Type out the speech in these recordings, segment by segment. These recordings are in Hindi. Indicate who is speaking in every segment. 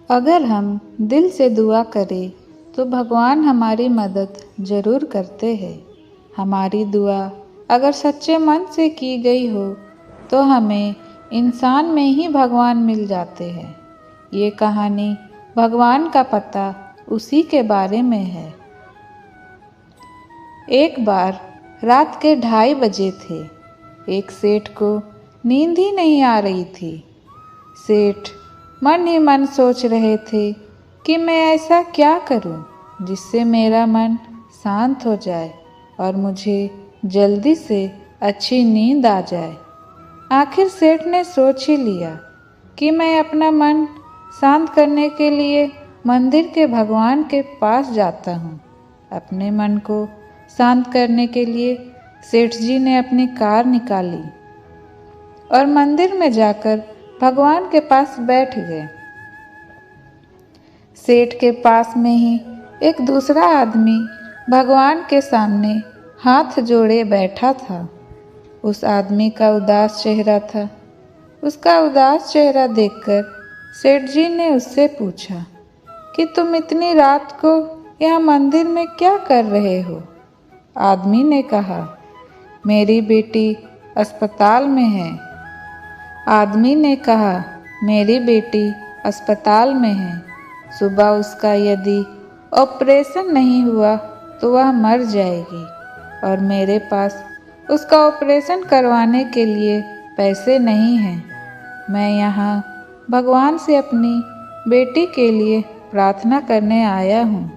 Speaker 1: अगर हम दिल से दुआ करें तो भगवान हमारी मदद ज़रूर करते हैं। हमारी दुआ अगर सच्चे मन से की गई हो तो हमें इंसान में ही भगवान मिल जाते हैं। ये कहानी भगवान का पता उसी के बारे में है। एक बार रात के 2:30 बजे थे। एक सेठ को नींद ही नहीं आ रही थी। सेठ मन ही मन सोच रहे थे कि मैं ऐसा क्या करूं जिससे मेरा मन शांत हो जाए और मुझे जल्दी से अच्छी नींद आ जाए। आखिर सेठ ने सोच ही लिया कि मैं अपना मन शांत करने के लिए मंदिर के भगवान के पास जाता हूँ। अपने मन को शांत करने के लिए सेठ जी ने अपनी कार निकाली और मंदिर में जाकर भगवान के पास बैठ गए। सेठ के पास में ही एक दूसरा आदमी भगवान के सामने हाथ जोड़े बैठा था। उस आदमी का उदास चेहरा था। उसका उदास चेहरा देखकर सेठ जी ने उससे पूछा कि तुम इतनी रात को यहाँ मंदिर में क्या कर रहे हो? आदमी ने कहा, मेरी बेटी अस्पताल में है। आदमी ने कहा, मेरी बेटी अस्पताल में है। सुबह उसका यदि ऑपरेशन नहीं हुआ तो वह मर जाएगी और मेरे पास उसका ऑपरेशन करवाने के लिए पैसे नहीं हैं। मैं यहाँ भगवान से अपनी बेटी के लिए प्रार्थना करने आया हूँ।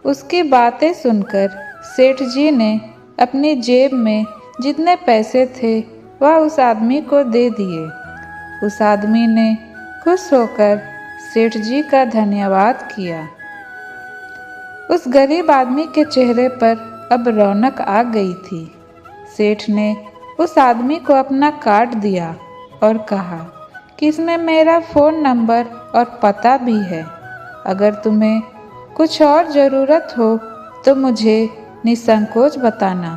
Speaker 1: उसकी बातें सुनकर सेठ जी ने अपनी जेब में जितने पैसे थे वह उस आदमी को दे दिए। उस आदमी ने खुश होकर सेठ जी का धन्यवाद किया। उस गरीब आदमी के चेहरे पर अब रौनक आ गई थी। सेठ ने उस आदमी को अपना कार्ड दिया और कहा कि इसमें मेरा फ़ोन नंबर और पता भी है। अगर तुम्हें कुछ और ज़रूरत हो तो मुझे निसंकोच बताना।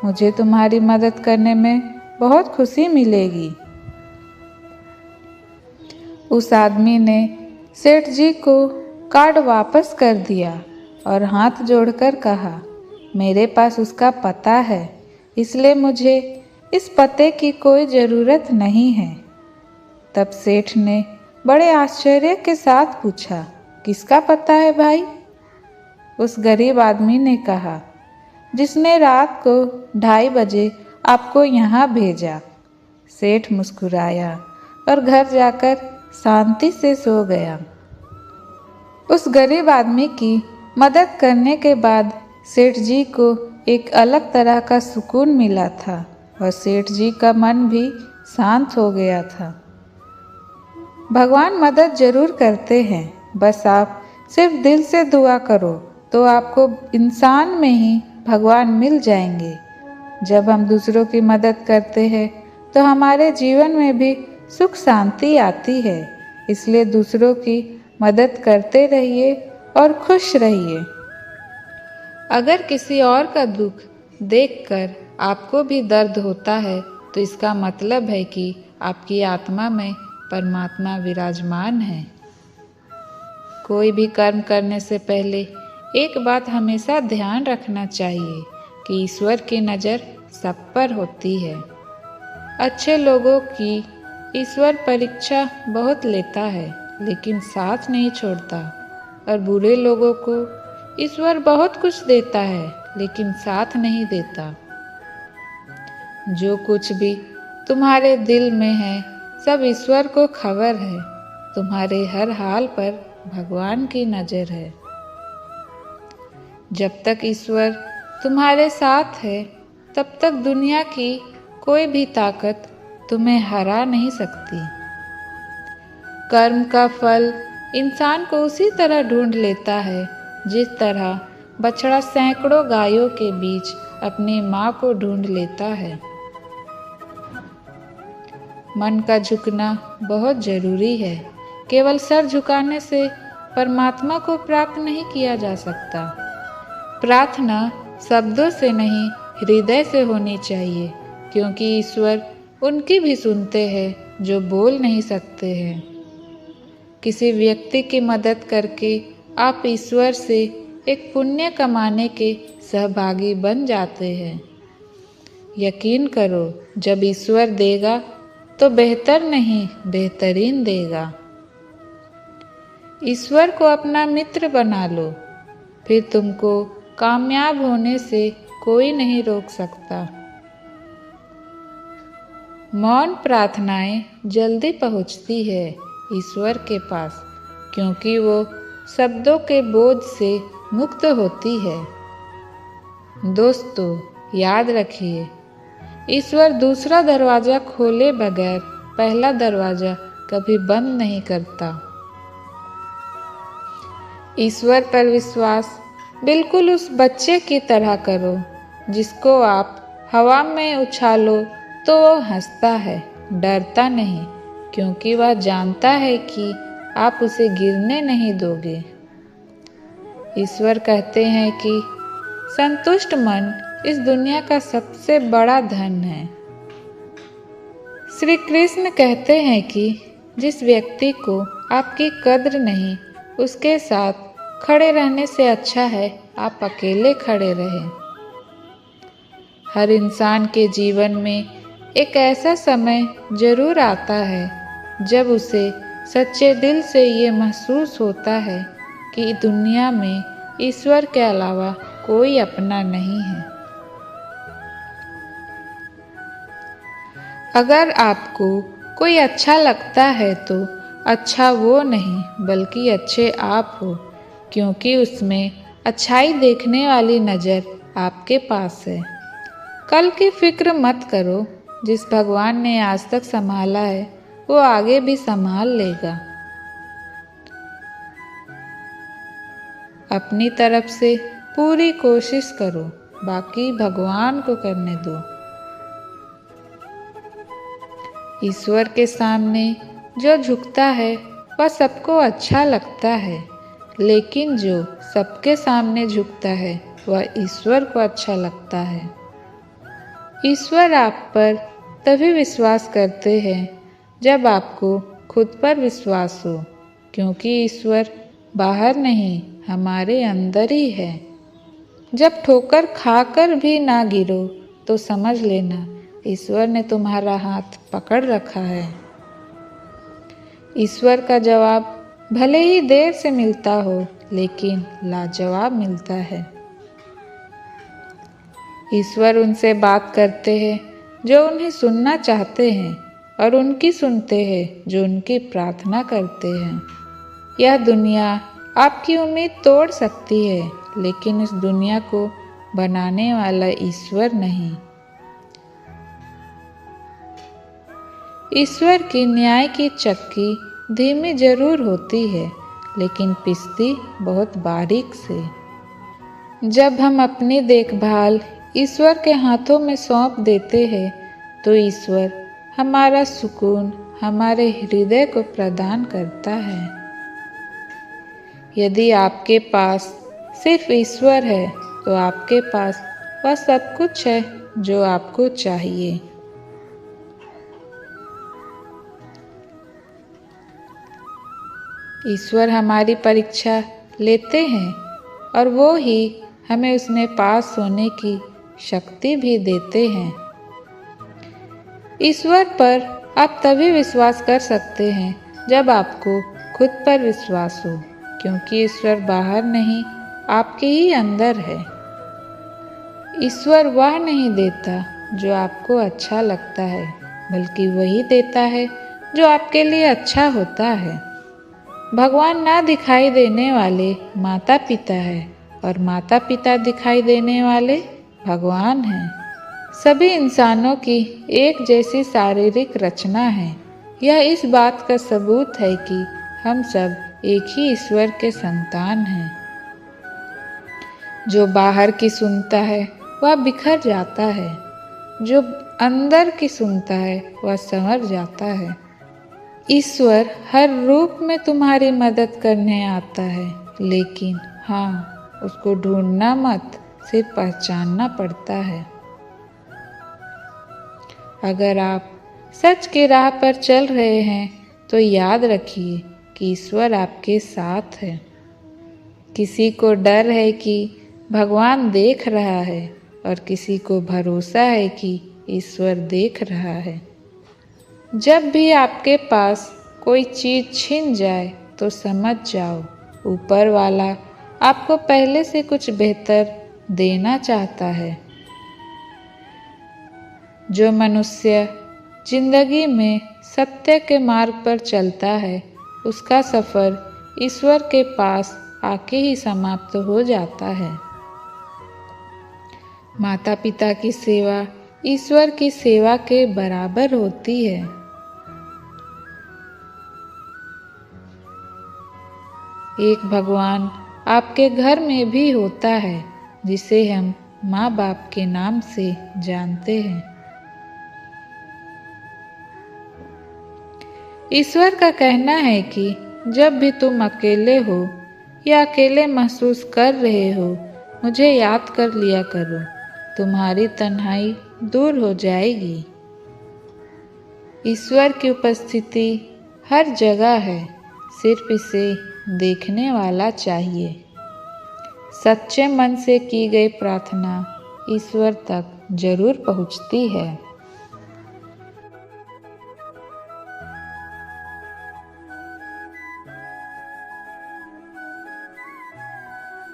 Speaker 1: मुझे तुम्हारी मदद करने में बहुत खुशी मिलेगी। उस आदमी ने सेठ जी को कार्ड वापस कर दिया और हाथ जोड़कर कहा, मेरे पास उसका पता है, इसलिए मुझे इस पते की कोई ज़रूरत नहीं है। तब सेठ ने बड़े आश्चर्य के साथ पूछा, किसका पता है भाई? उस गरीब आदमी ने कहा, जिसने रात को 2:30 बजे आपको यहाँ भेजा। सेठ मुस्कुराया और घर जाकर शांति से सो गया। उस गरीब आदमी की मदद करने के बाद सेठ जी को एक अलग तरह का सुकून मिला था और सेठ जी का मन भी शांत हो गया था। भगवान मदद जरूर करते हैं, बस आप सिर्फ दिल से दुआ करो तो आपको इंसान में ही भगवान मिल जाएंगे। जब हम दूसरों की मदद करते हैं तो हमारे जीवन में भी सुख शांति आती है। इसलिए दूसरों की मदद करते रहिए और खुश रहिए। अगर किसी और का दुख देखकर आपको भी दर्द होता है तो इसका मतलब है कि आपकी आत्मा में परमात्मा विराजमान है। कोई भी कर्म करने से पहले एक बात हमेशा ध्यान रखना चाहिए कि ईश्वर की नज़र सब पर होती है। अच्छे लोगों की ईश्वर परीक्षा बहुत लेता है लेकिन साथ नहीं छोड़ता, और बुरे लोगों को ईश्वर बहुत कुछ देता है लेकिन साथ नहीं देता। जो कुछ भी तुम्हारे दिल में है सब ईश्वर को खबर है। तुम्हारे हर हाल पर भगवान की नज़र है। जब तक ईश्वर तुम्हारे साथ है तब तक दुनिया की कोई भी ताकत तुम्हें हरा नहीं सकती। कर्म का फल इंसान को उसी तरह ढूंढ लेता है जिस तरह बछड़ा सैकड़ों गायों के बीच अपनी माँ को ढूंढ लेता है। मन का झुकना बहुत जरूरी है। केवल सर झुकाने से परमात्मा को प्राप्त नहीं किया जा सकता। प्रार्थना शब्दों से नहीं हृदय से होनी चाहिए, क्योंकि ईश्वर उनकी भी सुनते हैं जो बोल नहीं सकते हैं। किसी व्यक्ति की मदद करके आप ईश्वर से एक पुण्य कमाने के सहभागी बन जाते हैं। यकीन करो, जब ईश्वर देगा तो बेहतर नहीं, बेहतरीन देगा। ईश्वर को अपना मित्र बना लो, फिर तुमको कामयाब होने से कोई नहीं रोक सकता। मौन प्रार्थनाएं जल्दी पहुंचती है ईश्वर के पास, क्योंकि वो शब्दों के बोझ से मुक्त होती है। दोस्तों, याद रखिए, ईश्वर दूसरा दरवाजा खोले बगैर पहला दरवाजा कभी बंद नहीं करता। ईश्वर पर विश्वास बिल्कुल उस बच्चे की तरह करो जिसको आप हवा में उछालो तो वो हंसता है, डरता नहीं, क्योंकि वह जानता है कि आप उसे गिरने नहीं दोगे। ईश्वर कहते हैं कि संतुष्ट मन इस दुनिया का सबसे बड़ा धन है। श्री कृष्ण कहते हैं कि जिस व्यक्ति को आपकी कद्र नहीं, उसके साथ खड़े रहने से अच्छा है आप अकेले खड़े रहें। हर इंसान के जीवन में एक ऐसा समय जरूर आता है जब उसे सच्चे दिल से ये महसूस होता है कि दुनिया में ईश्वर के अलावा कोई अपना नहीं है। अगर आपको कोई अच्छा लगता है तो अच्छा वो नहीं बल्कि अच्छे आप हो, क्योंकि उसमें अच्छाई देखने वाली नज़र आपके पास है। कल की फिक्र मत करो, जिस भगवान ने आज तक संभाला है वो आगे भी संभाल लेगा। अपनी तरफ से पूरी कोशिश करो, बाकी भगवान को करने दो। ईश्वर के सामने जो झुकता है वह सबको अच्छा लगता है, लेकिन जो सबके सामने झुकता है वह ईश्वर को अच्छा लगता है। ईश्वर आप पर तभी विश्वास करते हैं जब आपको खुद पर विश्वास हो, क्योंकि ईश्वर बाहर नहीं हमारे अंदर ही है। जब ठोकर खाकर भी ना गिरो तो समझ लेना ईश्वर ने तुम्हारा हाथ पकड़ रखा है। ईश्वर का जवाब भले ही देर से मिलता हो, लेकिन लाजवाब मिलता है। ईश्वर उनसे बात करते हैं जो उन्हें सुनना चाहते हैं और उनकी सुनते हैं जो उनकी प्रार्थना करते हैं। यह दुनिया आपकी उम्मीद तोड़ सकती है, लेकिन इस दुनिया को बनाने वाला ईश्वर नहीं। ईश्वर की न्याय की चक्की धीमी जरूर होती है, लेकिन पिसती बहुत बारीक से। जब हम अपनी देखभाल ईश्वर के हाथों में सौंप देते हैं तो ईश्वर हमारा सुकून हमारे हृदय को प्रदान करता है। यदि आपके पास सिर्फ ईश्वर है तो आपके पास वह सब कुछ है जो आपको चाहिए। ईश्वर हमारी परीक्षा लेते हैं और वो ही हमें उसमें पास होने की शक्ति भी देते हैं। ईश्वर पर आप तभी विश्वास कर सकते हैं जब आपको खुद पर विश्वास हो, क्योंकि ईश्वर बाहर नहीं आपके ही अंदर है। ईश्वर वह नहीं देता जो आपको अच्छा लगता है, बल्कि वही देता है जो आपके लिए अच्छा होता है। भगवान ना दिखाई देने वाले माता पिता है और माता पिता दिखाई देने वाले भगवान हैं। सभी इंसानों की एक जैसी शारीरिक रचना है। यह इस बात का सबूत है कि हम सब एक ही ईश्वर के संतान हैं। जो बाहर की सुनता है वह बिखर जाता है, जो अंदर की सुनता है वह संवर जाता है। ईश्वर हर रूप में तुम्हारी मदद करने आता है, लेकिन हाँ, उसको ढूंढना मत, सिर्फ पहचानना पड़ता है। अगर आप सच की राह पर चल रहे हैं तो याद रखिए, कि ईश्वर आपके साथ है। किसी को डर है कि भगवान देख रहा है और किसी को भरोसा है कि ईश्वर देख रहा है। जब भी आपके पास कोई चीज़ छिन जाए तो समझ जाओ ऊपर वाला आपको पहले से कुछ बेहतर देना चाहता है। जो मनुष्य जिंदगी में सत्य के मार्ग पर चलता है उसका सफ़र ईश्वर के पास आके ही समाप्त हो जाता है। माता पिता की सेवा ईश्वर की सेवा के बराबर होती है। एक भगवान आपके घर में भी होता है जिसे हम माँ बाप के नाम से जानते हैं। ईश्वर का कहना है कि जब भी तुम अकेले हो या अकेले महसूस कर रहे हो मुझे याद कर लिया करो, तुम्हारी तन्हाई दूर हो जाएगी। ईश्वर की उपस्थिति हर जगह है, सिर्फ इसे देखने वाला चाहिए। सच्चे मन से की गई प्रार्थना ईश्वर तक जरूर पहुंचती है।